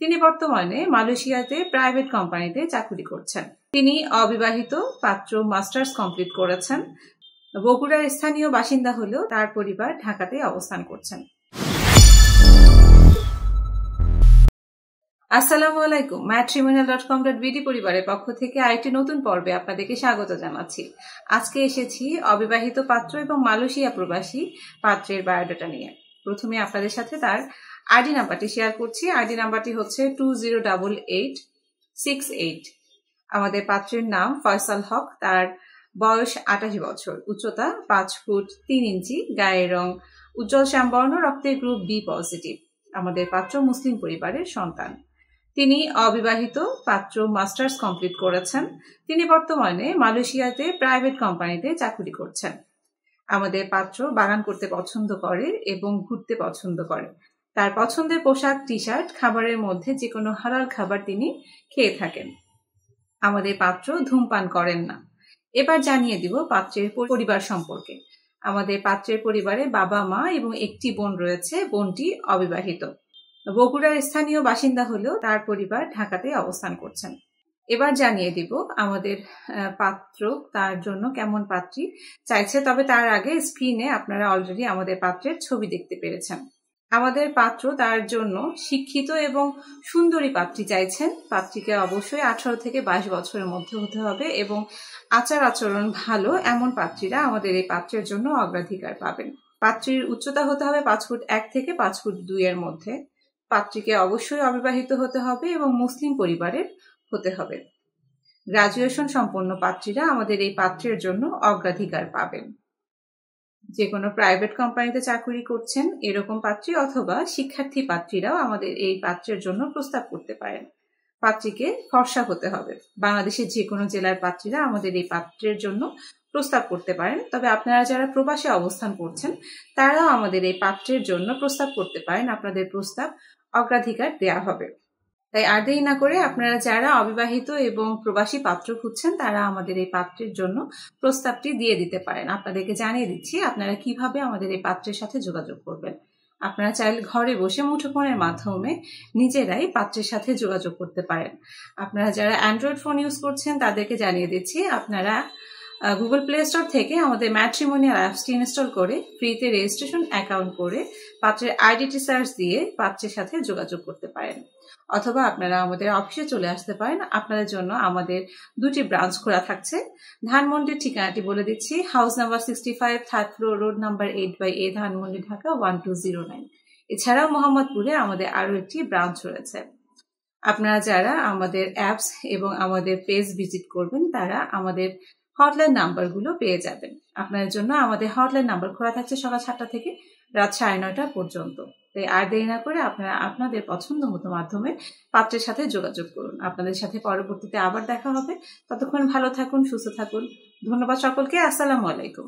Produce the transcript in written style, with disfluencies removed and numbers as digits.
তিনি বর্তমানে মালয়েশিয়াতে প্রাইভেট কোম্পানিতে চাকরি করছেন। তিনি অবিবাহিত, পাত্র মাস্টার্স কমপ্লিট করেছেন। বগুড়ার স্থানীয় বাসিন্দা হলেও তার পরিবার ঢাকাতে অবস্থান করছেন। আসসালামু আলাইকুম। matrimonial.com.bd পরিবারের পক্ষ থেকে আরেকটি নতুন পর্বে আপনাদেরকে স্বাগত জানাচ্ছি। আজকে এসেছি অবিবাহিত পাত্র এবং মালয়েশিয়া প্রবাসী পাত্রের বায়োডাটা নিয়ে। প্রথমে আপনাদের সাথে তার আইডি নাম্বারটি শেয়ার করছি। আইডি নাম্বারটি হচ্ছে 208868। আমাদের পাত্রের নাম ফয়সাল হক, তার বয়স 28 বছর, উচ্চতা 5 ফুট 3 ইঞ্চি, গায়ের রং উজ্জ্বল শ্যামবর্ণ, রক্তের গ্রুপ বি পজিটিভ। আমাদের পাত্র মুসলিম পরিবারের সন্তান। তিনি অবিবাহিত, পাত্র মাস্টার্স কমপ্লিট করেছেন। তিনি বর্তমানে মালয়েশিয়াতে প্রাইভেট কোম্পানিতে চাকরি করছেন। আমাদের পাত্র বাগান করতে পছন্দ করে এবং ঘুরতে পছন্দ করে। তার পছন্দের পোশাক, টি শার্ট, খাবারের মধ্যে যে কোনো হালাল খাবার তিনি খেয়ে থাকেন। আমাদের পাত্র ধূমপান করেন না। এবার জানিয়ে দিব পাত্রের পরিবার সম্পর্কে। আমাদের পাত্রের পরিবারে বাবা, মা এবং একটি বোন রয়েছে। বোনটি অবিবাহিত। বগুড়ার স্থানীয় বাসিন্দা হলেও তার পরিবার ঢাকাতে অবস্থান করছেন। এবার জানিয়ে দিব আমাদের পাত্র তার জন্য কেমন পাত্রী চাইছে। তবে তার আগে স্ক্রিনে আপনারা অলরেডি আমাদের পাত্রের ছবি দেখতে পেরেছেন। আমাদের পাত্র তার জন্য শিক্ষিত এবং সুন্দরী পাত্রী চাইছেন। পাত্রীকে অবশ্যই 18 থেকে 22 বছরের মধ্যে হতে হবে এবং আচার আচরণ ভালো এমন পাত্রীরা আমাদের এই পাত্রের জন্য অগ্রাধিকার পাবেন। পাত্রীর উচ্চতা হতে হবে 5 ফুট 1 থেকে 5 ফুট 2 এর মধ্যে। পাত্রীকে অবশ্যই অবিবাহিত হতে হবে এবং মুসলিম পরিবারের হতে হবে। গ্রাজুয়েশন সম্পন্ন পাত্রীরা আমাদের এই পাত্রের জন্য অগ্রাধিকার পাবেন। যে কোনো প্রাইভেট কোম্পানিতে চাকরি করছেন এরকম পাত্রী অথবা শিক্ষার্থী পাত্রীরাও আমাদের এই পাত্রের জন্য প্রস্তাব করতে পারেন। পাত্রীকে ফর্সা হতে হবে। বাংলাদেশের যে কোনো জেলার পাত্রীরা আমাদের এই পাত্রের জন্য প্রস্তাব করতে পারেন। তবে আপনারা যারা প্রবাসে অবস্থান করছেন তারাও আমাদের এই পাত্রের জন্য প্রস্তাব করতে পারেন। আপনাদের প্রস্তাব অগ্রাধিকার দেয়া হবে। তাই আর দেরি না করে আপনারা যারা অবিবাহিত এবং প্রবাসী পাত্র খুঁজছেন তারা আমাদের এই পাত্রের জন্য প্রস্তাবটি দিয়ে দিতে পারেন। আপনাদেরকে জানিয়ে দিচ্ছি আপনারা কিভাবে আমাদের এই পাত্রের সাথে যোগাযোগ করবেন। আপনারা চাইলে ঘরে বসে মুঠোফোনের মাধ্যমে নিজেরাই পাত্রের সাথে যোগাযোগ করতে পারেন। আপনারা যারা অ্যান্ড্রয়েড ফোন ইউজ করছেন তাদেরকে জানিয়ে দিচ্ছি আপনারা গুগল প্লে স্টোর থেকে আমাদের ম্যাট্রিমোনিয়াল অ্যাপসটি ইনস্টল করে ফ্রিতে রেজিস্ট্রেশন অ্যাকাউন্ট করে পাত্রের আইডিটি সার্চ দিয়ে পাত্রের সাথে যোগাযোগ করতে পারেন। অথবা আপনারা আমাদের অফিসে চলে আসতে পারেন। আপনাদের জন্য আমাদের 2টি ব্রাঞ্চ খোলা থাকছে। ধানমন্ডির ঠিকানাটি বলে দিচ্ছি, house number 65, 3rd floor, road number 8/A, Dhanmondi, Dhaka 1209। এছাড়াও মোহাম্মদপুরে আমাদের আরো একটি ব্রাঞ্চ রয়েছে। আপনারা যারা আমাদের অ্যাপস এবং আমাদের পেজ ভিজিট করবেন তারা আমাদের হটলাইন নাম্বারগুলো পেয়ে যাবেন। আপনাদের জন্য আমাদের হটলাইন নাম্বার খোলা থাকছে সকাল 7টা থেকে রাত 9:30 পর্যন্ত। তাই আর দেরি না করে আপনারা আপনাদের পছন্দ মতো মাধ্যমে পাত্রের সাথে যোগাযোগ করুন। আপনাদের সাথে পরবর্তীতে আবার দেখা হবে। ততক্ষণ ভালো থাকুন, সুস্থ থাকুন। ধন্যবাদ সকলকে। আসসালামু আলাইকুম।